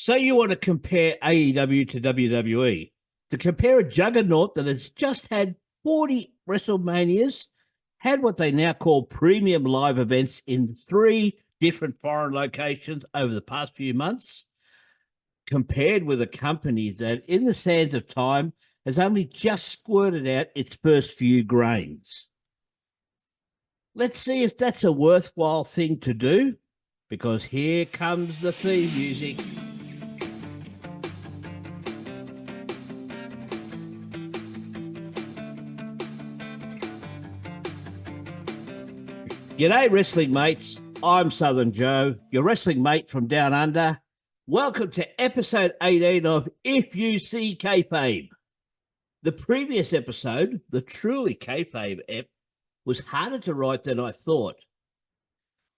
So you want to compare AEW to WWE? To compare a juggernaut that has just had 40 WrestleManias, had what they now call premium live events in 3 different foreign locations over the past few months, compared with a company that, in the sands of time, has only just squirted out its first few grains. Let's see if that's a worthwhile thing to do, because here comes the theme music. G'day, wrestling mates. I'm Southern Joe, your wrestling mate from down under. Welcome to episode 18 of If You See Kayfabe. The previous episode, the truly Kayfabe ep, was harder to write than I thought.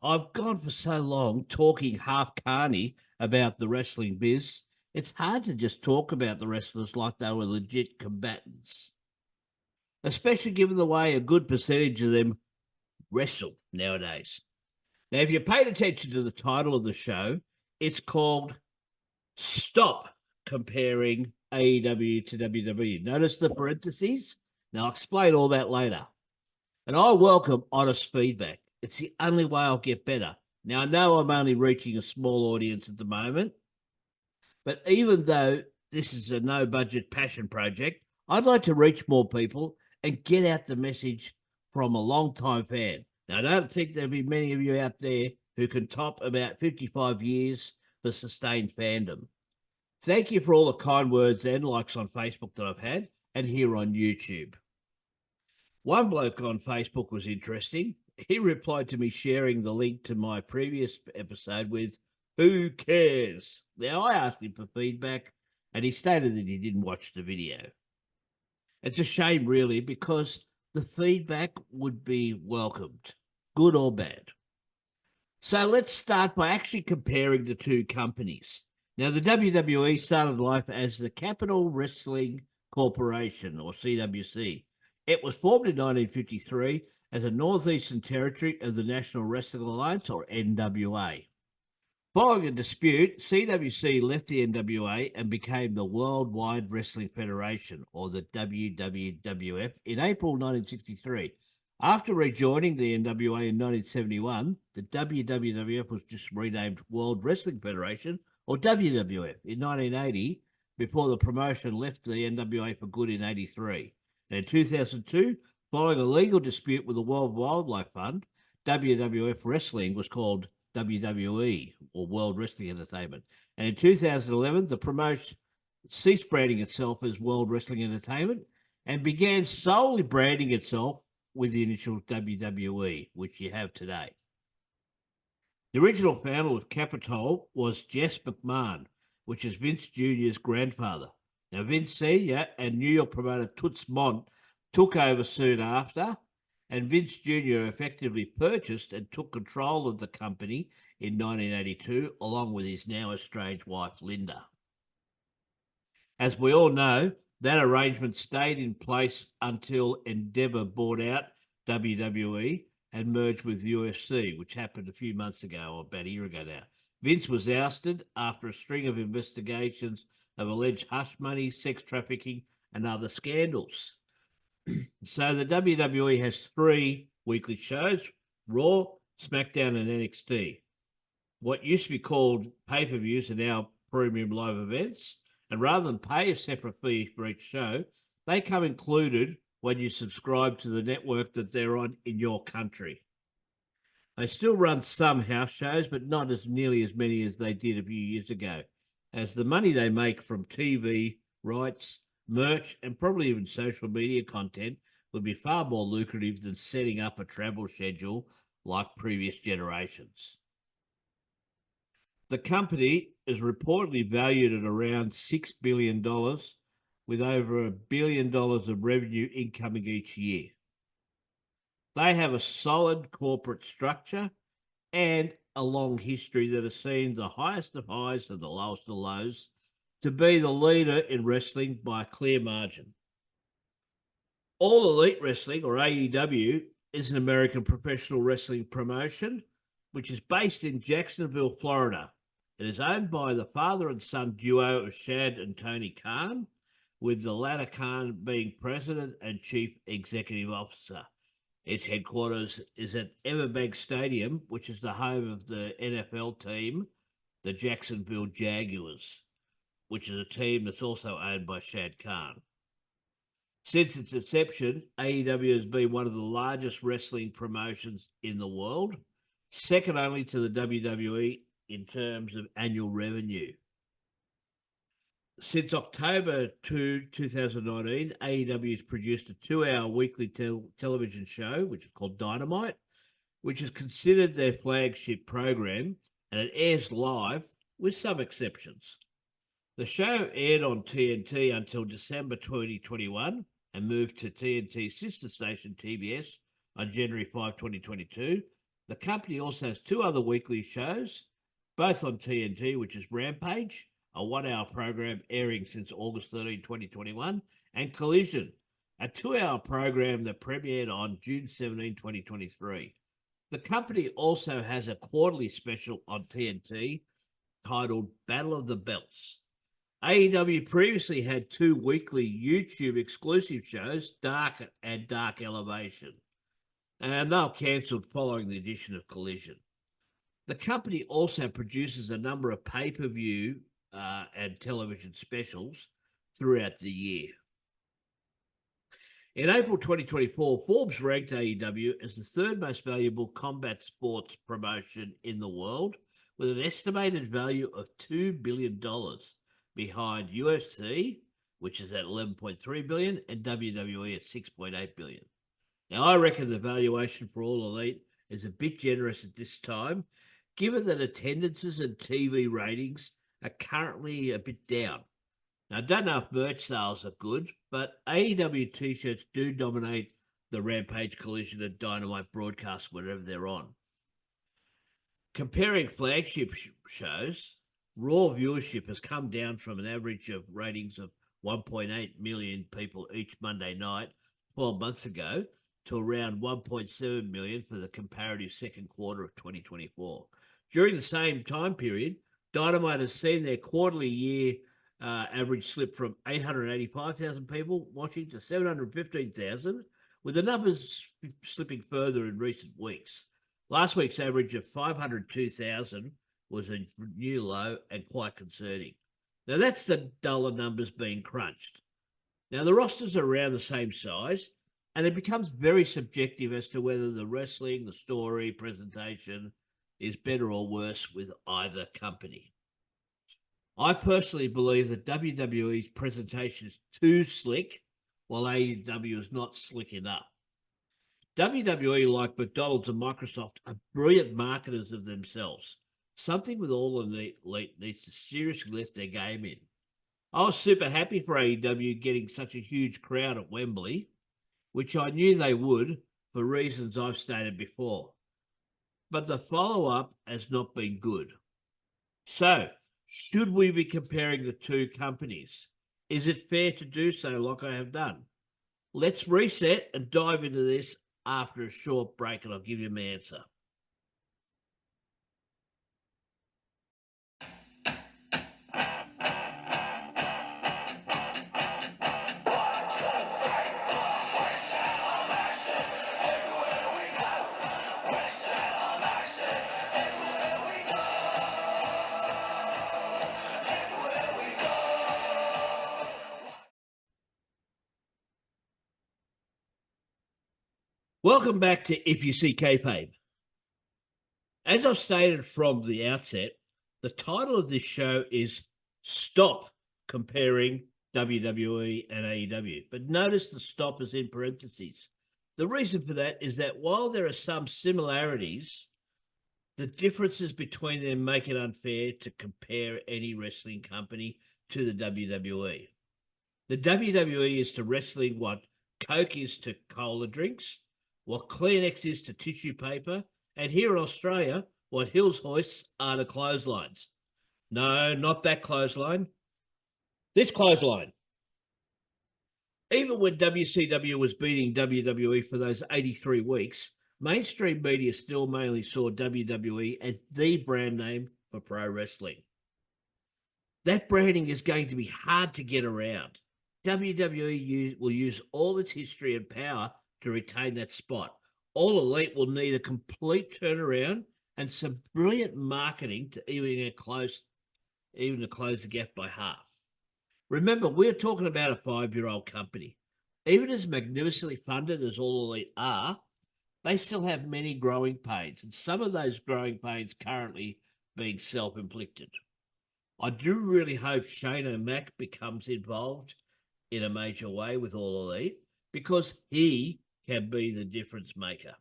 I've gone for so long talking half carny about the wrestling biz, it's hard to just talk about the wrestlers like they were legit combatants, especially given the way a good percentage of them wrestle nowadays. Now, if you paid attention to the title of the show, it's called Stop Comparing AEW to WWE. Notice the parentheses? Now, I'll explain all that later. And I welcome honest feedback. It's the only way I'll get better. Now, I know I'm only reaching a small audience at the moment, but even though this is a no-budget passion project, I'd like to reach more people and get out the message from a long-time fan. Now, I don't think there'll be many of you out there who can top about 55 years for sustained fandom. Thank you for all the kind words and likes on Facebook that I've had and here on YouTube. One bloke on Facebook was interesting. He replied to me sharing the link to my previous episode with, "Who cares?" Now, I asked him for feedback, and he stated that he didn't watch the video. It's a shame, really, because the feedback would be welcomed, good or bad. So let's start by actually comparing the two companies. Now, the WWE started life as the Capital Wrestling Corporation, or CWC. It was formed in 1953 as a Northeastern Territory of the National Wrestling Alliance, or NWA. Following a dispute, CWC left the NWA and became the Worldwide Wrestling Federation, or the WWF, in April 1963. After rejoining the NWA in 1971, the WWF was just renamed World Wrestling Federation, or WWF, in 1980, before the promotion left the NWA for good in 1983. And in 2002, following a legal dispute with the World Wildlife Fund, WWF Wrestling was called WWE, or World Wrestling Entertainment. And in 2011, the promotion ceased branding itself as World Wrestling Entertainment and began solely branding itself with the initial WWE, which you have today. The original founder of Capitol was Jess McMahon, which is Vince Jr.'s grandfather. Now, Vince Sr. and New York promoter Toots Mondt took over soon after, and Vince Jr. effectively purchased and took control of the company in 1982, along with his now estranged wife, Linda. As we all know, that arrangement stayed in place until Endeavor bought out WWE and merged with UFC, which happened a few months ago, or about a year ago now. Vince was ousted after a string of investigations of alleged hush money, sex trafficking, and other scandals. So the WWE has 3 weekly shows: Raw, SmackDown, and NXT. What used to be called pay-per-views are now premium live events. And rather than pay a separate fee for each show, they come included when you subscribe to the network that they're on in your country. They still run some house shows, but not as nearly as many as they did a few years ago, as the money they make from TV rights, merch, and probably even social media content would be far more lucrative than setting up a travel schedule like previous generations. The company is reportedly valued at around $6 billion, with over $1 billion of revenue incoming each year. They have a solid corporate structure and a long history that has seen the highest of highs and the lowest of lows to be the leader in wrestling by a clear margin. All Elite Wrestling, or AEW, is an American professional wrestling promotion which is based in Jacksonville, Florida. It is owned by the father and son duo of Shad and Tony Khan, with the latter Khan being president and chief executive officer. Its headquarters is at Everbank Stadium, which is the home of the NFL team, the Jacksonville Jaguars, which is a team that's also owned by Shad Khan. Since its inception, AEW has been one of the largest wrestling promotions in the world, second only to the WWE in terms of annual revenue. Since October 2019, AEW has produced a 2-hour weekly television show, which is called Dynamite, which is considered their flagship program, and it airs live with some exceptions. The show aired on TNT until December 2021 and moved to TNT's sister station TBS on January 5, 2022. The company also has 2 other weekly shows, both on TNT, which is Rampage, a 1-hour program airing since August 13, 2021, and Collision, a 2-hour program that premiered on June 17, 2023. The company also has a quarterly special on TNT titled Battle of the Belts. AEW previously had 2 weekly YouTube exclusive shows, Dark and Dark Elevation, and they were cancelled following the addition of Collision. The company also produces a number of pay-per-view and television specials throughout the year. In April 2024, Forbes ranked AEW as the 3rd most valuable combat sports promotion in the world, with an estimated value of $2 billion, behind UFC, which is at $11.3 billion, and WWE at $6.8 billion. Now, I reckon the valuation for All Elite is a bit generous at this time, given that attendances and TV ratings are currently a bit down. Now, I don't know if merch sales are good, but AEW t-shirts do dominate the Rampage, Collision, and Dynamite broadcasts whenever they're on. Comparing flagship shows, Raw viewership has come down from an average of ratings of 1.8 million people each Monday night 12 months ago to around 1.7 million for the comparative second quarter of 2024. During the same time period, Dynamite has seen their quarterly year average slip from 885,000 people watching to 715,000, with the numbers slipping further in recent weeks. Last week's average of 502,000 was a new low and quite concerning. Now, that's the dollar numbers being crunched. Now, the rosters are around the same size, and it becomes very subjective as to whether the wrestling, the story, presentation is better or worse with either company. I personally believe that WWE's presentation is too slick, while AEW is not slick enough. WWE, like McDonald's and Microsoft, are brilliant marketers of themselves. Something with All Elite needs to seriously lift their game in. I was super happy for AEW getting such a huge crowd at Wembley, which I knew they would for reasons I've stated before. But the follow-up has not been good. So, should we be comparing the 2 companies? Is it fair to do so like I have done? Let's reset and dive into this after a short break, and I'll give you my answer. Welcome back to If You See Kayfabe. As I've stated from the outset, the title of this show is Stop Comparing WWE and AEW. But notice the stop is in parentheses. The reason for that is that while there are some similarities, the differences between them make it unfair to compare any wrestling company to the WWE. The WWE is to wrestling what Coke is to cola drinks, what Kleenex is to tissue paper, and here in Australia, what Hills hoists are to clotheslines. No, not that clothesline. This clothesline. Even when WCW was beating WWE for those 83 weeks, mainstream media still mainly saw WWE as the brand name for pro wrestling. That branding is going to be hard to get around. WWE will use all its history and power to retain that spot. All Elite will need a complete turnaround and some brilliant marketing to even to close the gap by half. Remember, we're talking about a 5-year-old company. Even as magnificently funded as All Elite are, they still have many growing pains, and some of those growing pains currently being self-inflicted. I do really hope Shane O'Mac becomes involved in a major way with All Elite, because he can be the difference maker.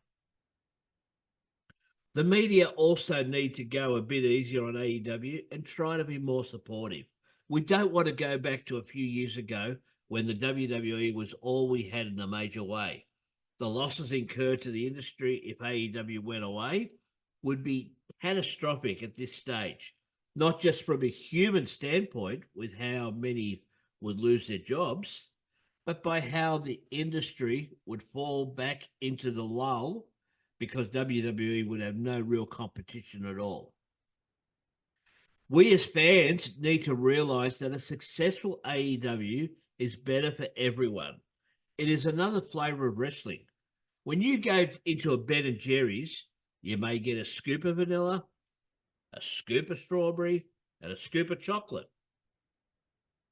The media also need to go a bit easier on AEW and try to be more supportive. We don't want to go back to a few years ago when the WWE was all we had in a major way. The losses incurred to the industry if AEW went away would be catastrophic at this stage, not just from a human standpoint with how many would lose their jobs, but by how the industry would fall back into the lull because WWE would have no real competition at all. We as fans need to realize that a successful AEW is better for everyone. It is another flavor of wrestling. When you go into a Ben and Jerry's, you may get a scoop of vanilla, a scoop of strawberry, and a scoop of chocolate.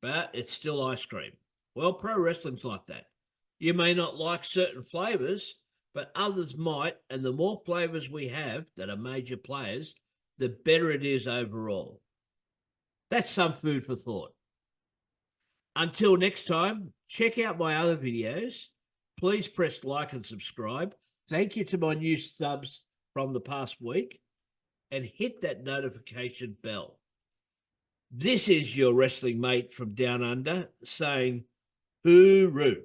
But it's still ice cream. Well, pro wrestling's like that. You may not like certain flavors, but others might, and the more flavors we have that are major players, the better it is overall. That's some food for thought. Until next time, check out my other videos. Please press like and subscribe. Thank you to my new subs from the past week, and hit that notification bell. This is your wrestling mate from down under saying, hooroo.